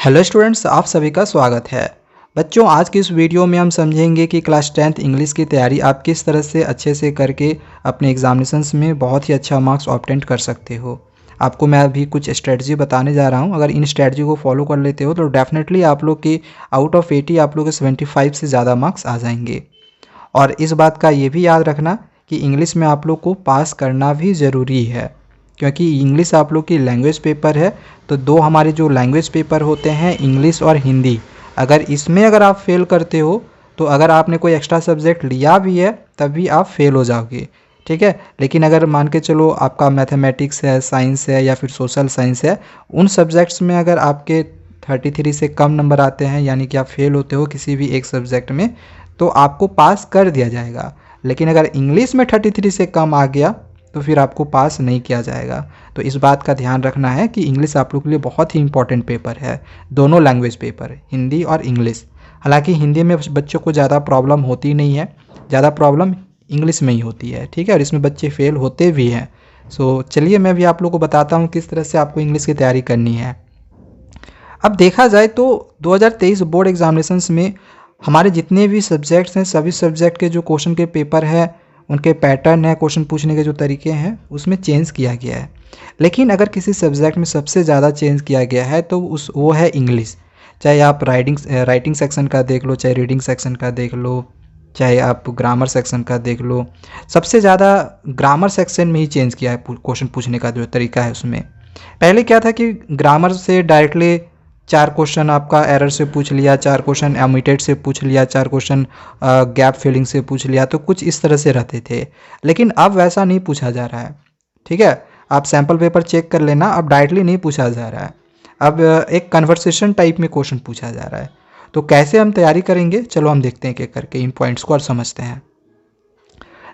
Hello students, आप सभी का स्वागत है। बच्चों, आज की इस वीडियो में हम समझेंगे कि क्लास 10th इंग्लिश की तैयारी आप किस तरह से अच्छे से करके अपने एग्जामिनेशंस में बहुत ही अच्छा मार्क्स ऑब्टेन कर सकते हो। आपको मैं अभी कुछ स्ट्रेटजी बताने जा रहा हूं। अगर इन स्ट्रेटजी को फॉलो कर लेते हो तो डेफिनेटली आप लोग के आउट ऑफ 80 आप लोग के 75 से ज़्यादा मार्क्स आ जाएंगे। और इस बात का ये भी याद रखना कि इंग्लिश में आप लोग को पास करना भी ज़रूरी है, क्योंकि इंग्लिश आप लोग की लैंग्वेज पेपर है। तो दो हमारे जो लैंग्वेज पेपर होते हैं, इंग्लिश और हिंदी, अगर इसमें अगर आप फेल करते हो तो अगर आपने कोई एक्स्ट्रा सब्जेक्ट लिया भी है तभी आप फेल हो जाओगे, ठीक है। लेकिन अगर मान के चलो आपका मैथमेटिक्स है, साइंस है या फिर सोशल साइंस है, उन सब्जेक्ट्स में अगर आपके 33 से कम नंबर आते हैं, यानी कि आप फेल होते हो किसी भी एक सब्जेक्ट में, तो आपको पास कर दिया जाएगा। लेकिन अगर इंग्लिश में 33 से कम आ गया तो फिर आपको पास नहीं किया जाएगा। तो इस बात का ध्यान रखना है कि इंग्लिश आप लोग के लिए बहुत ही इंपॉर्टेंट पेपर है, दोनों लैंग्वेज पेपर, हिंदी और इंग्लिश। हालांकि हिंदी में बच्चों को ज़्यादा प्रॉब्लम होती नहीं है, ज़्यादा प्रॉब्लम इंग्लिश में ही होती है, ठीक है। और इसमें बच्चे फेल होते भी हैं। सो चलिए मैं भी आप लोग को बताता हूँ किस तरह से आपको इंग्लिश की तैयारी करनी है। अब देखा जाए तो 2023 बोर्ड एग्जामिनेशंस में हमारे जितने भी सब्जेक्ट्स हैं, सभी सब्जेक्ट के जो क्वेश्चन के पेपर है, उनके पैटर्न है, क्वेश्चन पूछने के जो तरीके हैं, उसमें चेंज किया गया है। लेकिन अगर किसी सब्जेक्ट में सबसे ज़्यादा चेंज किया गया है तो वो है इंग्लिश। चाहे आप राइटिंग सेक्शन का देख लो, चाहे रीडिंग सेक्शन का देख लो, चाहे आप ग्रामर सेक्शन का देख लो, सबसे ज़्यादा ग्रामर सेक्शन में ही चेंज किया है क्वेश्चन पूछने का जो तरीका है उसमें। पहले क्या था कि ग्रामर से डायरेक्टली 4 क्वेश्चन आपका एरर से पूछ लिया, 4 क्वेश्चन ओमिटेड से पूछ लिया, 4 क्वेश्चन गैप फिलिंग से पूछ लिया, तो कुछ इस तरह से रहते थे। लेकिन अब वैसा नहीं पूछा जा रहा है, ठीक है। आप सैम्पल पेपर चेक कर लेना, अब डायरेक्टली नहीं पूछा जा रहा है। अब एक कन्वर्सेशन टाइप में क्वेश्चन पूछा जा रहा है। तो कैसे हम तैयारी करेंगे, चलो हम देखते हैं एक करके इन पॉइंट्स को और समझते हैं।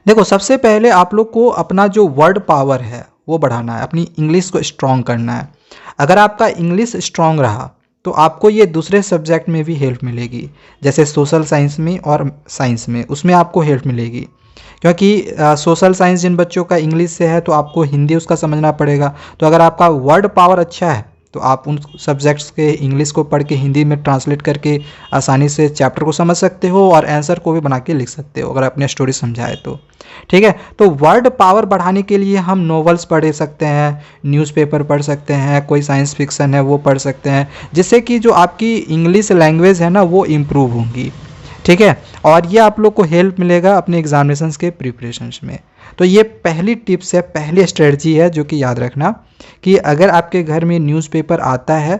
देखो, सबसे पहले आप लोग को अपना जो वर्ड पावर है वो बढ़ाना है, अपनी इंग्लिश को स्ट्रॉन्ग करना है। अगर आपका इंग्लिश स्ट्रॉन्ग रहा तो आपको ये दूसरे सब्जेक्ट में भी हेल्प मिलेगी, जैसे सोशल साइंस में और साइंस में, उसमें आपको हेल्प मिलेगी। क्योंकि सोशल साइंस जिन बच्चों का इंग्लिश से है तो आपको हिंदी उसका समझना पड़ेगा। तो अगर आपका वर्ड पावर अच्छा है तो आप उन सब्जेक्ट्स के इंग्लिश को पढ़ के हिंदी में ट्रांसलेट करके आसानी से चैप्टर को समझ सकते हो और आंसर को भी बना के लिख सकते हो, अगर अपने स्टोरी समझाए तो, ठीक है। तो वर्ड पावर बढ़ाने के लिए हम नॉवेल्स पढ़ सकते हैं, न्यूज़पेपर पढ़ सकते हैं, कोई साइंस फिक्शन है वो पढ़ सकते हैं, जिससे कि जो आपकी इंग्लिश लैंग्वेज है ना वो इम्प्रूव होंगी, ठीक है। और ये आप लोग को हेल्प मिलेगा अपने एग्जामिनेशंस के प्रिपरेशंस में। तो ये पहली टिप्स है, पहली स्ट्रेटजी है जो कि याद रखना कि अगर आपके घर में न्यूज़पेपर आता है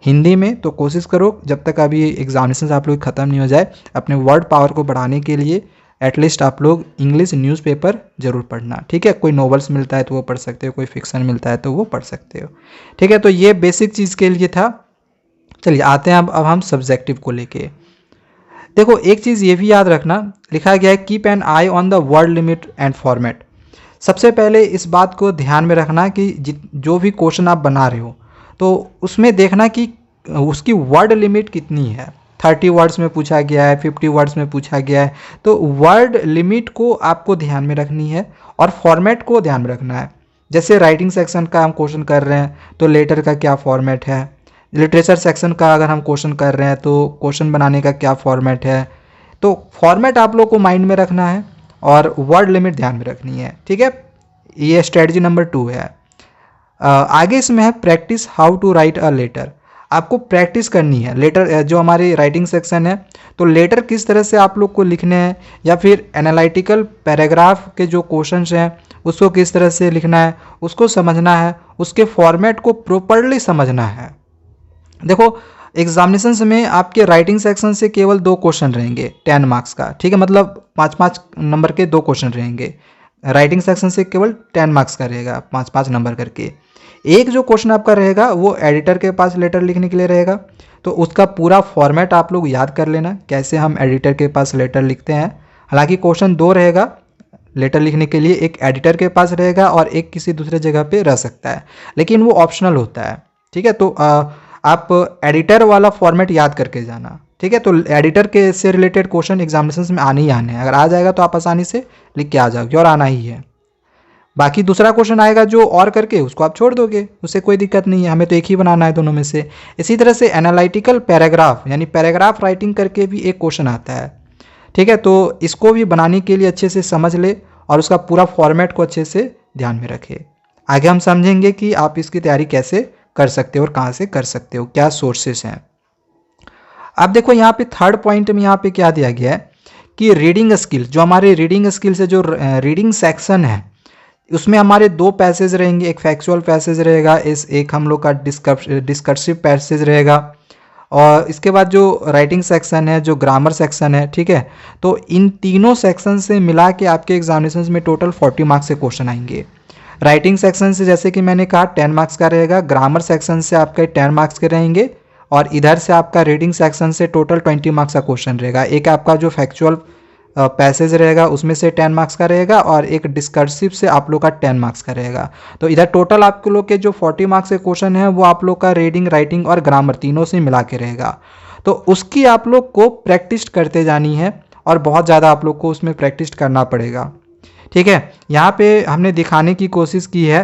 हिंदी में तो कोशिश करो जब तक अभी एग्जामिनेशन आप लोग ख़त्म नहीं हो जाए, अपने वर्ड पावर को बढ़ाने के लिए एटलीस्ट आप लोग इंग्लिश न्यूज़पेपर ज़रूर पढ़ना, ठीक है। कोई नॉवेल्स मिलता है तो वो पढ़ सकते हो, कोई फिक्शन मिलता है तो वो पढ़ सकते हो, ठीक है। तो ये बेसिक चीज़ के लिए था। चलिए आते हैं अब हम सब्जेक्टिव को लेके। देखो, एक चीज़ ये भी याद रखना, लिखा गया है keep an I on the word limit and format. सबसे पहले इस बात को ध्यान में रखना कि जो भी क्वेश्चन आप बना रहे हो तो उसमें देखना कि उसकी वर्ड लिमिट कितनी है। 30 वर्ड्स में पूछा गया है, 50 वर्ड्स में पूछा गया है, तो वर्ड लिमिट को आपको ध्यान में रखनी है और फॉर्मेट को ध्यान में रखना है। जैसे राइटिंग सेक्शन का हम क्वेश्चन कर रहे हैं तो लेटर का क्या फॉर्मेट है, लिटरेचर सेक्शन का अगर हम क्वेश्चन कर रहे हैं तो क्वेश्चन बनाने का क्या फॉर्मेट है। तो फॉर्मेट आप लोग को माइंड में रखना है और वर्ड लिमिट ध्यान में रखनी है, ठीक है। ये स्ट्रेटजी नंबर 2 है। आगे इसमें है practice how to write a letter. आपको प्रैक्टिस करनी है लेटर, जो हमारी राइटिंग सेक्शन है तो लेटर किस तरह से आप लोग को लिखने हैं, या फिर एनालिटिकल पैराग्राफ के जो क्वेश्चंस हैं उसको किस तरह से लिखना है, उसको समझना है, उसके फॉर्मेट को प्रॉपरली समझना है। देखो, एग्जामिनेशन में आपके राइटिंग सेक्शन से केवल 2 क्वेश्चन रहेंगे 10 मार्क्स का, ठीक है। मतलब 5-5 नंबर के 2 क्वेश्चन रहेंगे। राइटिंग सेक्शन से केवल 10 मार्क्स का रहेगा, 5-5 नंबर करके। एक जो क्वेश्चन आपका रहेगा वो एडिटर के पास लेटर लिखने के लिए रहेगा। तो उसका पूरा फॉर्मेट आप लोग याद कर लेना, कैसे हम एडिटर के पास लेटर लिखते हैं। हालांकि क्वेश्चन 2 रहेगा लेटर लिखने के लिए, एक एडिटर के पास रहेगा और एक किसी दूसरे जगह पे रह सकता है, लेकिन वो ऑप्शनल होता है, ठीक है। तो आप एडिटर वाला फॉर्मेट याद करके जाना, ठीक है। तो एडिटर के से रिलेटेड क्वेश्चन एग्जामिनेशन में आने ही आने हैं। अगर आ जाएगा तो आप आसानी से लिख के आ जाओगे और आना ही है। बाकी दूसरा क्वेश्चन आएगा जो और करके उसको आप छोड़ दोगे, उससे कोई दिक्कत नहीं है, हमें तो एक ही बनाना है दोनों में से। इसी तरह से एनालिटिकल पैराग्राफ यानी पैराग्राफ राइटिंग करके भी एक क्वेश्चन आता है, ठीक है। तो इसको भी बनाने के लिए अच्छे से समझ ले और उसका पूरा फॉर्मेट को अच्छे से ध्यान में रखे। आगे हम समझेंगे कि आप इसकी तैयारी कैसे कर सकते हो और कहाँ से कर सकते हो, क्या सोर्सेस हैं। अब देखो यहाँ पे थर्ड पॉइंट में यहाँ पे क्या दिया गया है कि रीडिंग स्किल, जो हमारे रीडिंग स्किल से जो रीडिंग सेक्शन है उसमें हमारे 2 पैसेज रहेंगे, एक फैक्चुअल पैसेज रहेगा, एक हम लोग का डिस्कर्सिव पैसेज रहेगा, और इसके बाद जो राइटिंग सेक्शन है, जो ग्रामर सेक्शन है, ठीक है। तो इन तीनों सेक्शन से मिला के आपके एग्जामिनेशन में टोटल 40 मार्क्स के क्वेश्चन आएंगे। राइटिंग सेक्शन से जैसे कि मैंने कहा 10 मार्क्स का रहेगा, ग्रामर सेक्शन से आपके 10 मार्क्स के रहेंगे, और इधर से आपका रीडिंग सेक्शन से टोटल 20 मार्क्स का क्वेश्चन रहेगा। एक आपका जो फैक्चुअल पैसेज रहेगा उसमें से 10 मार्क्स का रहेगा, और एक डिस्कर्सिव से आप लोग का 10 मार्क्स का रहेगा। तो इधर टोटल आप लोग के जो 40 मार्क्स के क्वेश्चन है वो आप लोग का रीडिंग, राइटिंग और ग्रामर तीनों से मिला के रहेगा। तो उसकी आप लोग को प्रैक्टिस करते जानी है, और बहुत ज़्यादा आप लोग को उसमें प्रैक्टिस करना पड़ेगा, ठीक है। यहाँ पे हमने दिखाने की कोशिश की है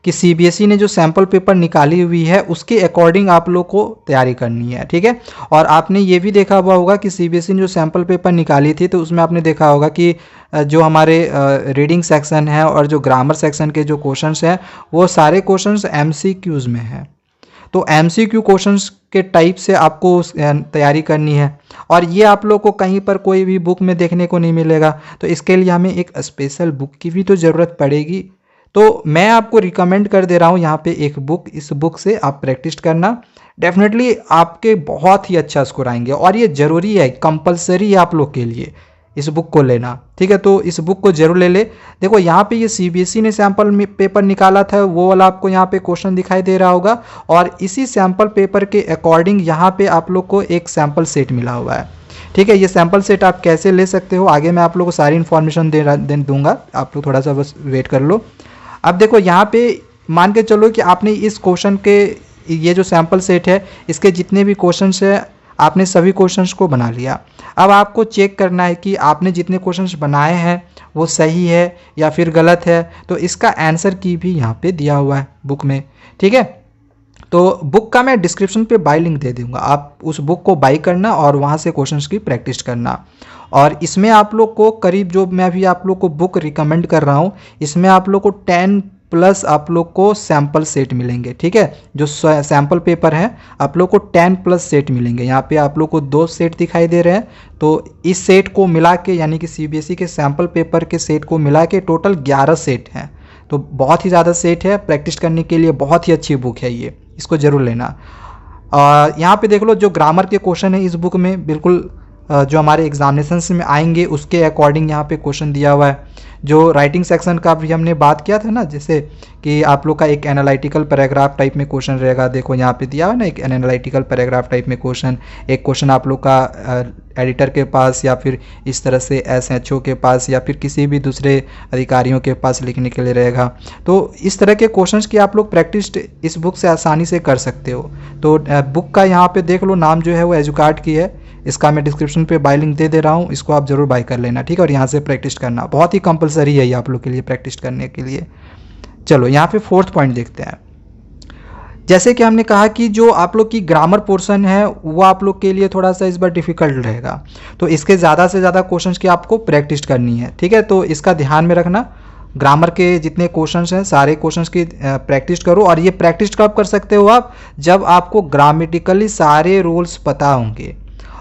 कि सीबीएसई ने जो सैम्पल पेपर निकाली हुई है उसके अकॉर्डिंग आप लोग को तैयारी करनी है, ठीक है। और आपने ये भी देखा हुआ होगा कि सीबीएसई ने जो सैम्पल पेपर निकाली थी तो उसमें आपने देखा होगा कि जो हमारे रीडिंग सेक्शन है और जो ग्रामर सेक्शन के जो क्वेश्चंस हैं वो सारे क्वेश्चंस एमसीक्यूज़ में हैं। तो एमसीक्यू क्वेश्चंस के टाइप से आपको तैयारी करनी है, और ये आप लोग को कहीं पर कोई भी बुक में देखने को नहीं मिलेगा। तो इसके लिए हमें एक स्पेशल बुक की भी तो ज़रूरत पड़ेगी। तो मैं आपको रिकमेंड कर दे रहा हूँ यहाँ पे एक बुक, इस बुक से आप प्रैक्टिस करना, डेफिनेटली आपके बहुत ही अच्छा स्कोर आएंगे, और ये ज़रूरी है, कंपलसरी है आप लोग के लिए इस बुक को लेना, ठीक है। तो इस बुक को जरूर ले ले। देखो यहाँ पे ये सीबीएसई ने सैम्पल पेपर निकाला था वो वाला आपको यहाँ पे क्वेश्चन दिखाई दे रहा होगा, और इसी सैम्पल पेपर के अकॉर्डिंग यहाँ पे आप लोग को एक सैम्पल सेट मिला हुआ है, ठीक है। ये सैम्पल सेट आप कैसे ले सकते हो आगे मैं आप लोग को सारी इन्फॉर्मेशन दे दूंगा, आप लोग थोड़ा सा बस वेट कर लो। अब देखो यहाँ पे मान के चलो कि आपने इस क्वेश्चन के, ये जो सैम्पल सेट है इसके जितने भी क्वेश्चंस है आपने सभी क्वेश्चंस को बना लिया। अब आपको चेक करना है कि आपने जितने क्वेश्चंस बनाए हैं वो सही है या फिर गलत है। तो इसका आंसर की भी यहाँ पे दिया हुआ है बुक में, ठीक है। तो बुक का मैं डिस्क्रिप्शन पे बाय लिंक दे दूंगा, आप उस बुक को बाय करना और वहाँ से क्वेश्चंस की प्रैक्टिस करना। और इसमें आप लोग को करीब, जो मैं अभी आप लोग को बुक रिकमेंड कर रहा हूँ, इसमें आप लोग को 10 प्लस आप लोग को सैम्पल सेट मिलेंगे, ठीक है। जो सैम्पल पेपर है आप लोग को 10 प्लस सेट मिलेंगे। यहाँ पे आप लोग को 2 सेट दिखाई दे रहे हैं, तो इस सेट को मिला के यानी कि सीबीएसई के सैम्पल पेपर के सेट को मिला के टोटल 11 सेट हैं। तो बहुत ही ज़्यादा सेट है, प्रैक्टिस करने के लिए बहुत ही अच्छी बुक है ये, इसको ज़रूर लेना। यहाँ पे देख लो जो ग्रामर के क्वेश्चन है इस बुक में बिल्कुल जो हमारे एग्जामिनेशंस में आएंगे उसके अकॉर्डिंग यहाँ पे क्वेश्चन दिया हुआ है। जो राइटिंग सेक्शन का भी हमने बात किया था ना, जैसे कि आप लोग का एक एनालिटिकल पैराग्राफ टाइप में क्वेश्चन रहेगा, देखो यहाँ पे दिया हुआ है ना एक एनालिटिकल पैराग्राफ टाइप में क्वेश्चन। एक क्वेश्चन आप लोग का एडिटर के पास या फिर इस तरह से एसएचओ के पास या फिर किसी भी दूसरे अधिकारियों के पास लिखने के लिए रहेगा। तो इस तरह के क्वेश्चंस की आप लोग प्रैक्टिस इस बुक से आसानी से कर सकते हो। तो बुक का यहाँ पे देख लो नाम जो है वो एजुकार्ड की है, इसका मैं डिस्क्रिप्शन पे बाय लिंक दे रहा हूँ, इसको आप ज़रूर बाय कर लेना, ठीक है। और यहाँ से प्रैक्टिस करना बहुत ही कंपलसरी है ये आप लोग के लिए प्रैक्टिस करने के लिए। चलो यहाँ पे 4th पॉइंट देखते हैं। जैसे कि हमने कहा कि जो आप लोग की ग्रामर पोर्शन है वो आप लोग के लिए थोड़ा सा इस बार डिफ़िकल्ट रहेगा, तो इसके ज़्यादा से ज़्यादा क्वेश्चंस की आपको प्रैक्टिस करनी है, ठीक है। तो इसका ध्यान में रखना, ग्रामर के जितने क्वेश्चंस हैं सारे क्वेश्चंस की प्रैक्टिस करो। और ये प्रैक्टिस कब कर सकते हो आप, जब आपको ग्रामेटिकली सारे रूल्स पता होंगे।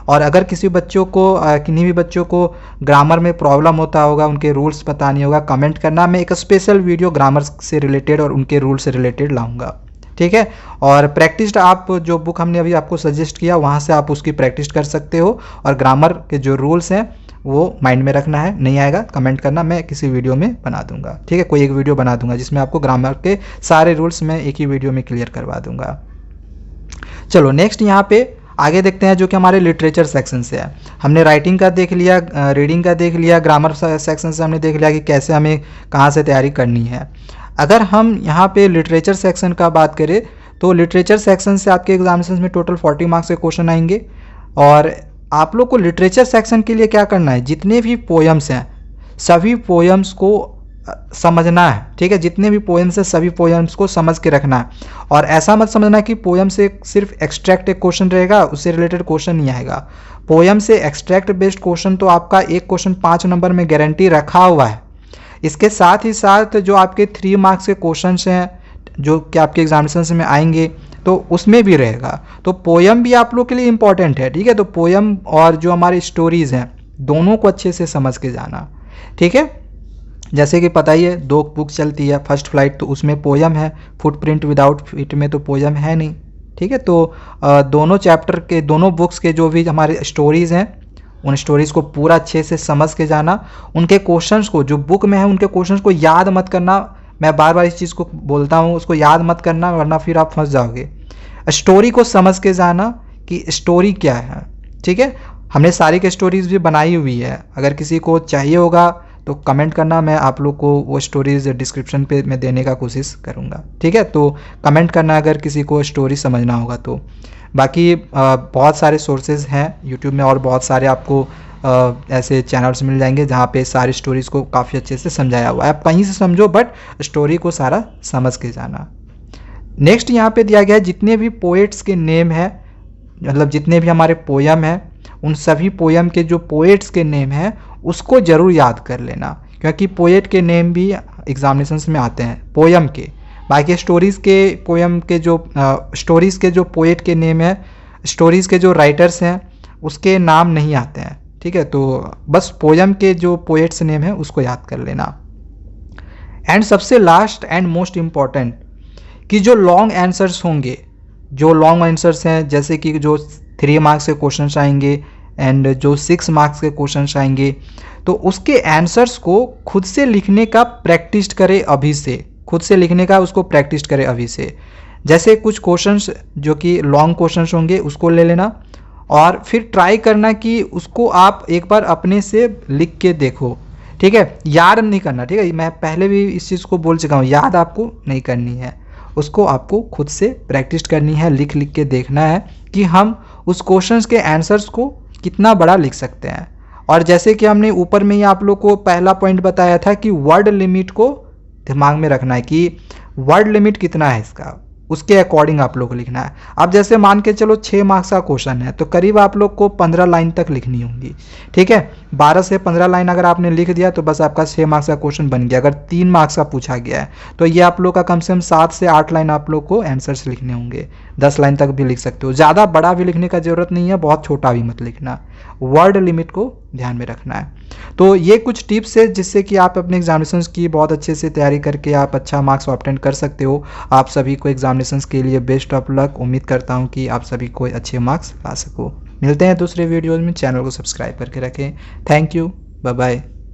और अगर किसी बच्चों को किन्हीं भी बच्चों को ग्रामर में प्रॉब्लम होता होगा, उनके रूल्स पता नहीं होगा, कमेंट करना, मैं एक स्पेशल वीडियो ग्रामर से रिलेटेड और उनके रूल से रिलेटेड लाऊंगा, ठीक है। और प्रैक्टिस आप जो बुक हमने अभी आपको सजेस्ट किया वहाँ से आप उसकी प्रैक्टिस कर सकते हो। और ग्रामर के जो रूल्स हैं वो माइंड में रखना है, नहीं आएगा कमेंट करना, मैं किसी वीडियो में बना दूंगा, ठीक है। कोई एक वीडियो बना दूंगा जिसमें आपको ग्रामर के सारे रूल्स मैं एक ही वीडियो में क्लियर करवा दूंगा। चलो नेक्स्ट यहाँ पे आगे देखते हैं जो कि हमारे लिटरेचर सेक्शन से है। हमने राइटिंग का देख लिया, रीडिंग का देख लिया, ग्रामर सेक्शन से हमने देख लिया कि कैसे हमें कहाँ से तैयारी करनी है। अगर हम यहाँ पे लिटरेचर सेक्शन का बात करें तो लिटरेचर सेक्शन से आपके एग्जामिनेशन में टोटल 40 मार्क्स के क्वेश्चन आएंगे। और आप लोग को लिटरेचर सेक्शन के लिए क्या करना है, जितने भी पोएम्स हैं सभी पोएम्स को समझना है, ठीक है। जितने भी पोएम्स है सभी पोएम्स को समझ के रखना है। और ऐसा मत समझना कि पोएम से सिर्फ एक्सट्रैक्ट एक क्वेश्चन रहेगा, उससे रिलेटेड क्वेश्चन नहीं आएगा। पोएम से एक्सट्रैक्ट बेस्ड क्वेश्चन तो आपका एक क्वेश्चन 5 नंबर में गारंटी रखा हुआ है। इसके साथ ही साथ जो आपके 3 मार्क्स के क्वेश्चन हैं जो कि आपके एग्जामिनेशन में आएंगे तो उसमें भी रहेगा। तो पोएम भी आप लोग के लिए इम्पॉर्टेंट है, ठीक है। तो पोएम और जो हमारी स्टोरीज़ हैं दोनों को अच्छे से समझ के जाना, ठीक है। जैसे कि पता ही है 2 बुक चलती है, फर्स्ट फ्लाइट तो उसमें पोयम है, फुटप्रिंट विदाउट फीट में तो पोयम है नहीं, ठीक है। तो दोनों चैप्टर के दोनों बुक्स के जो भी हमारे स्टोरीज़ हैं उन स्टोरीज़ को पूरा अच्छे से समझ के जाना। उनके क्वेश्चंस को जो बुक में है उनके क्वेश्चंस को याद मत करना, मैं बार बार इस चीज़ को बोलता हूँ, उसको याद मत करना वरना फिर आप फंस जाओगे। स्टोरी को समझ के जाना कि स्टोरी क्या है, ठीक है। हमने सारी की स्टोरीज़ भी बनाई हुई है, अगर किसी को चाहिए होगा तो कमेंट करना, मैं आप लोग को वो स्टोरीज डिस्क्रिप्शन पे मैं देने का कोशिश करूँगा, ठीक है। तो कमेंट करना अगर किसी को स्टोरी समझना होगा तो। बाकी बहुत सारे सोर्सेज हैं यूट्यूब में और बहुत सारे आपको ऐसे चैनल्स मिल जाएंगे जहाँ पे सारी स्टोरीज़ को काफ़ी अच्छे से समझाया हुआ है। आप कहीं से समझो बट स्टोरी को सारा समझ के जाना। नेक्स्ट यहाँ पे दिया गया है जितने भी पोएट्स के नेम है, मतलब जितने भी हमारे पोयम हैं उन सभी पोयम के जो पोएट्स के नेम हैं उसको ज़रूर याद कर लेना, क्योंकि पोएट के नेम भी एग्जामिनेशंस में आते हैं पोयम के। बाकी स्टोरीज़ के पोयम के जो स्टोरीज़ के जो पोएट के नेम है, स्टोरीज़ के जो राइटर्स हैं उसके नाम नहीं आते हैं, ठीक है। तो बस पोयम के जो पोएट्स नेम है उसको याद कर लेना। एंड सबसे लास्ट एंड मोस्ट इम्पॉर्टेंट कि जो लॉन्ग आंसर्स होंगे, जो लॉन्ग आंसर्स हैं जैसे कि जो 3 मार्क्स के क्वेश्चन आएंगे एंड जो 6 मार्क्स के क्वेश्चन आएंगे, तो उसके आंसर्स को खुद से लिखने का प्रैक्टिस करें अभी से, खुद से लिखने का उसको प्रैक्टिस करें अभी से। जैसे कुछ क्वेश्चंस जो कि लॉन्ग क्वेश्चंस होंगे उसको ले लेना और फिर ट्राई करना कि उसको आप एक बार अपने से लिख के देखो, ठीक है। याद नहीं करना, ठीक है, मैं पहले भी इस चीज़ को बोल चुका हूँ, याद आपको नहीं करनी है, उसको आपको खुद से प्रैक्टिस करनी है, लिख लिख के देखना है कि हम उस क्वेश्चंस के आंसर्स को कितना बड़ा लिख सकते हैं। और जैसे कि हमने ऊपर में ही आप लोग को पहला पॉइंट बताया था कि वर्ड लिमिट को दिमाग में रखना है कि वर्ड लिमिट कितना है इसका, उसके अकॉर्डिंग आप लोग को लिखना है। अब जैसे मान के चलो 6 मार्क्स का क्वेश्चन है तो करीब आप लोग को 15 लाइन तक लिखनी होंगी, ठीक है। 12 से 15 लाइन अगर आपने लिख दिया तो बस आपका 6 मार्क्स का क्वेश्चन बन गया। अगर 3 मार्क्स का पूछा गया है तो ये आप लोग का कम से कम 7 से 8 लाइन आप लोग को आंसर्स लिखने होंगे, 10 लाइन तक भी लिख सकते हो। ज़्यादा बड़ा भी लिखने का ज़रूरत नहीं है, बहुत छोटा भी मत लिखना, वर्ड लिमिट को ध्यान में रखना है। तो ये कुछ टिप्स है जिससे कि आप अपने एग्जामिनेशंस की बहुत अच्छे से तैयारी करके आप अच्छा मार्क्स ऑब्टेन कर सकते हो। आप सभी को एग्जामिनेशंस के लिए बेस्ट ऑफ लक। उम्मीद करता हूँ कि आप सभी को अच्छे मार्क्स ला सको। मिलते हैं दूसरे वीडियोज़ में, चैनल को सब्सक्राइब करके रखें। Thank you, bye bye.